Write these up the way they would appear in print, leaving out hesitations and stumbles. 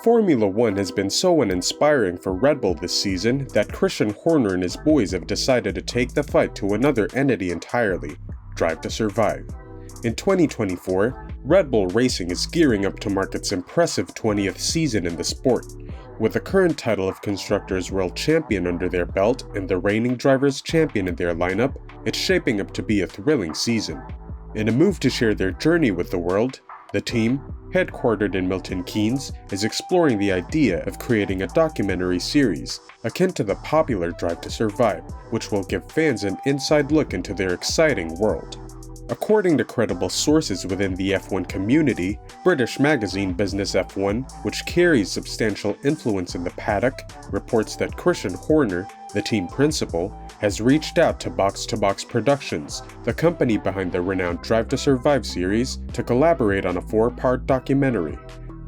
Formula One has been so uninspiring for Red Bull this season that Christian Horner and his boys have decided to take the fight to another entity entirely, Drive to Survive. In 2024, Red Bull Racing is gearing up to mark its impressive 20th season in the sport. With the current title of Constructors' World Champion under their belt and the reigning Drivers' Champion in their lineup, it's shaping up to be a thrilling season. In a move to share their journey with the world, the team, headquartered in Milton Keynes, is exploring the idea of creating a documentary series akin to the popular Drive to Survive, which will give fans an inside look into their exciting world. According to credible sources within the F1 community, British magazine Business F1, which carries substantial influence in the paddock, reports that Christian Horner, the team principal, has reached out to Box to Box Productions, the company behind the renowned Drive to Survive series, to collaborate on a 4-part documentary.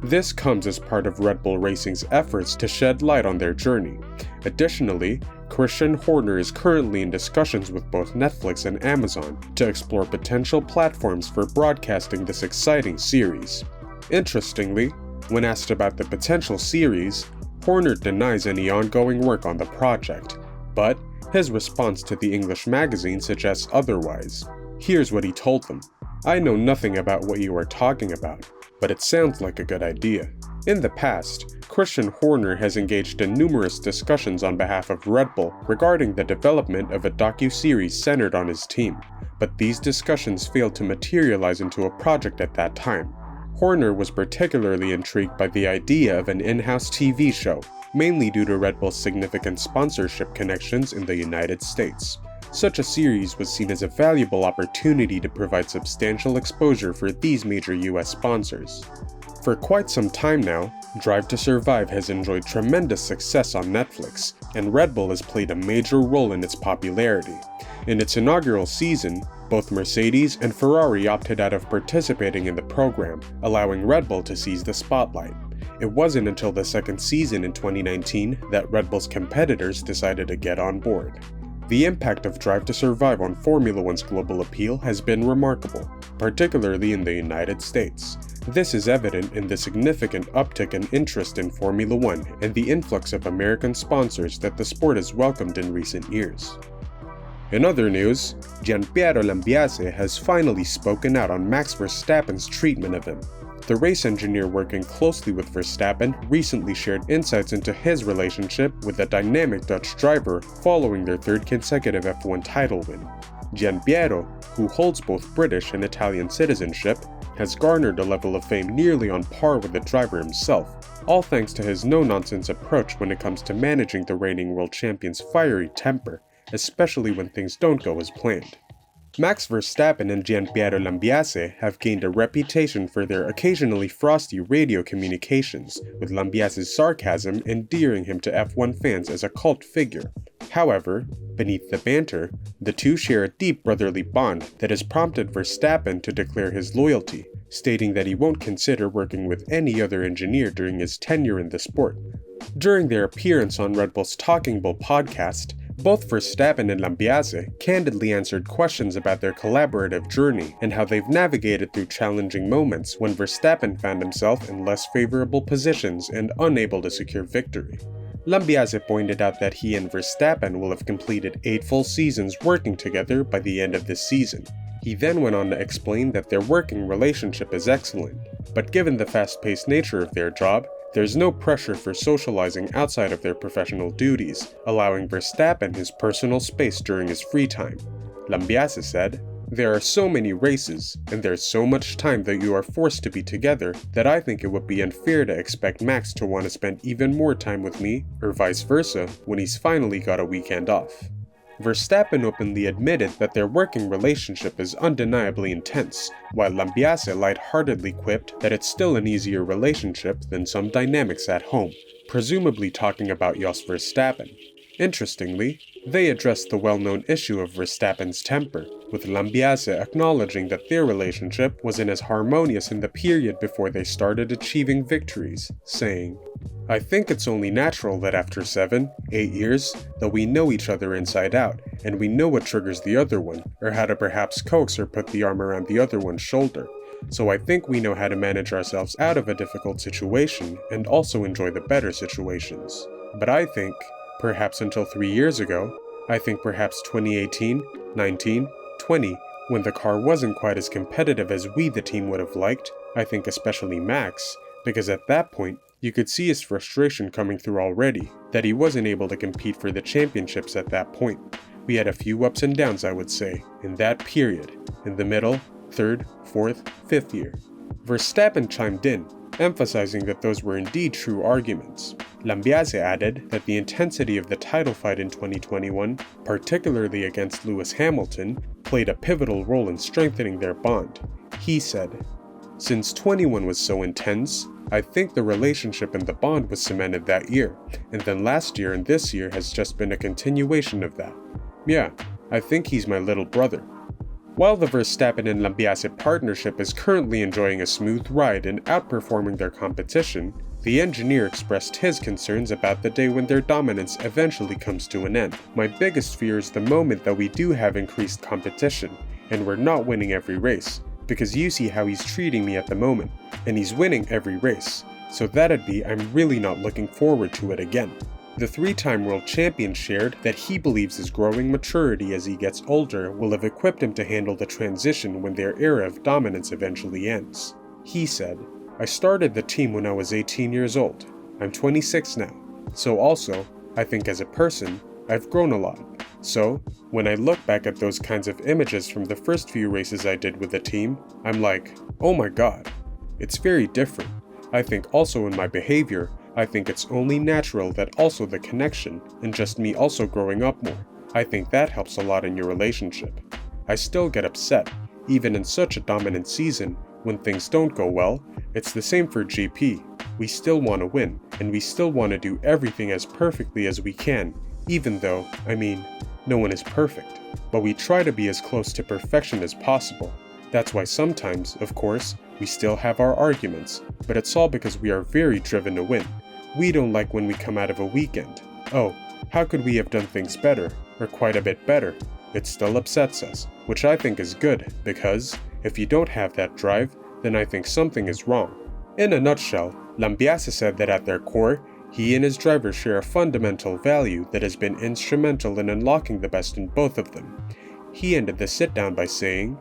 This comes as part of Red Bull Racing's efforts to shed light on their journey. Additionally, Christian Horner is currently in discussions with both Netflix and Amazon to explore potential platforms for broadcasting this exciting series. Interestingly, when asked about the potential series, Horner denies any ongoing work on the project, but his response to the English magazine suggests otherwise. Here's what he told them. "I know nothing about what you are talking about, but it sounds like a good idea." In the past, Christian Horner has engaged in numerous discussions on behalf of Red Bull regarding the development of a docu-series centered on his team, but these discussions failed to materialize into a project at that time. Horner was particularly intrigued by the idea of an in-house TV show, mainly due to Red Bull's significant sponsorship connections in the United States. Such a series was seen as a valuable opportunity to provide substantial exposure for these major US sponsors. For quite some time now, Drive to Survive has enjoyed tremendous success on Netflix, and Red Bull has played a major role in its popularity. In its inaugural season, both Mercedes and Ferrari opted out of participating in the program, allowing Red Bull to seize the spotlight. It wasn't until the second season in 2019 that Red Bull's competitors decided to get on board. The impact of Drive to Survive on Formula One's global appeal has been remarkable, particularly in the United States. This is evident in the significant uptick in interest in Formula One and the influx of American sponsors that the sport has welcomed in recent years. In other news, Gianpiero Lambiase has finally spoken out on Max Verstappen's treatment of him. The race engineer working closely with Verstappen recently shared insights into his relationship with the dynamic Dutch driver following their third consecutive F1 title win. Gianpiero, who holds both British and Italian citizenship, has garnered a level of fame nearly on par with the driver himself, all thanks to his no-nonsense approach when it comes to managing the reigning world champion's fiery temper, especially when things don't go as planned. Max Verstappen and Gianpiero Lambiase have gained a reputation for their occasionally frosty radio communications, with Lambiase's sarcasm endearing him to F1 fans as a cult figure. However, beneath the banter, the two share a deep brotherly bond that has prompted Verstappen to declare his loyalty, stating that he won't consider working with any other engineer during his tenure in the sport. During their appearance on Red Bull's Talking Bull podcast, both Verstappen and Lambiase candidly answered questions about their collaborative journey and how they've navigated through challenging moments when Verstappen found himself in less favorable positions and unable to secure victory. Lambiase pointed out that he and Verstappen will have completed 8 full seasons working together by the end of this season. He then went on to explain that their working relationship is excellent, but given the fast-paced nature of their job, there's no pressure for socializing outside of their professional duties, allowing Verstappen his personal space during his free time. Lambiase said, "There are so many races, and there's so much time that you are forced to be together that I think it would be unfair to expect Max to want to spend even more time with me, or vice versa, when he's finally got a weekend off." Verstappen openly admitted that their working relationship is undeniably intense, while Lambiase lightheartedly quipped that it's still an easier relationship than some dynamics at home, presumably talking about Jos Verstappen. Interestingly, they addressed the well-known issue of Verstappen's temper, with Lambiase acknowledging that their relationship wasn't as harmonious in the period before they started achieving victories, saying, "I think it's only natural that after 7, 8 years, that we know each other inside out, and we know what triggers the other one, or how to perhaps coax or put the arm around the other one's shoulder. so I think we know how to manage ourselves out of a difficult situation and also enjoy the better situations. But I think, perhaps until 3 years ago, I think perhaps 2018, 19, 20, when the car wasn't quite as competitive as we the team would have liked, I think especially Max, because at that point, you could see his frustration coming through already, that he wasn't able to compete for the championships at that point. We had a few ups and downs, I would say, in that period, in the middle, 3rd, 4th, 5th year. Verstappen chimed in, emphasizing that those were indeed true arguments. Lambiase added that the intensity of the title fight in 2021, particularly against Lewis Hamilton, played a pivotal role in strengthening their bond. He said, "Since 21 was so intense, I think the relationship and the bond was cemented that year, and then last year and this year has just been a continuation of that. Yeah, I think he's my little brother." While the Verstappen and Lambiase partnership is currently enjoying a smooth ride and outperforming their competition, the engineer expressed his concerns about the day when their dominance eventually comes to an end. "My biggest fear is the moment that we do have increased competition, and we're not winning every race, because you see how he's treating me at the moment, and he's winning every race, so that'd be I'm really not looking forward to it again." The 3-time world champion shared that he believes his growing maturity as he gets older will have equipped him to handle the transition when their era of dominance eventually ends. He said, "I started the team when I was 18 years old. I'm 26 now. So also, I think as a person, I've grown a lot. So, when I look back at those kinds of images from the first few races I did with the team, I'm like, oh my god, it's very different. I think also in my behavior, I think it's only natural that also the connection, and just me also growing up more. I think that helps a lot in your relationship. I still get upset, even in such a dominant season, when things don't go well. It's the same for GP. We still want to win, and we still want to do everything as perfectly as we can, even though, no one is perfect. But we try to be as close to perfection as possible. That's why sometimes, of course, we still have our arguments, but it's all because we are very driven to win. We don't like when we come out of a weekend. Oh, how could we have done things better, or quite a bit better? It still upsets us, which I think is good, because if you don't have that drive, then I think something is wrong." In a nutshell, Lambiase said that at their core, he and his driver share a fundamental value that has been instrumental in unlocking the best in both of them. He ended the sit-down by saying,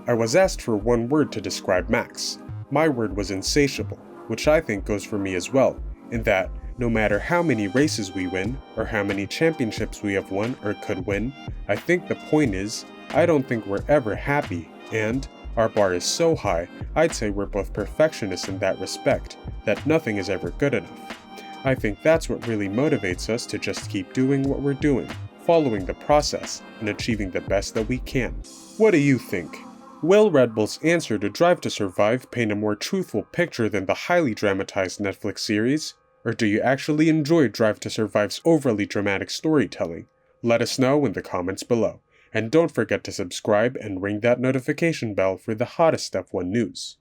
"I was asked for one word to describe Max. My word was insatiable, which I think goes for me as well, in that no matter how many races we win, or how many championships we have won or could win, I think the point is, I don't think we're ever happy, and our bar is so high, I'd say we're both perfectionists in that respect, that nothing is ever good enough. I think that's what really motivates us to just keep doing what we're doing, following the process, and achieving the best that we can." What do you think? Will Red Bull's answer to Drive to Survive paint a more truthful picture than the highly dramatized Netflix series? Or do you actually enjoy Drive to Survive's overly dramatic storytelling? Let us know in the comments below. And don't forget to subscribe and ring that notification bell for the hottest F1 news.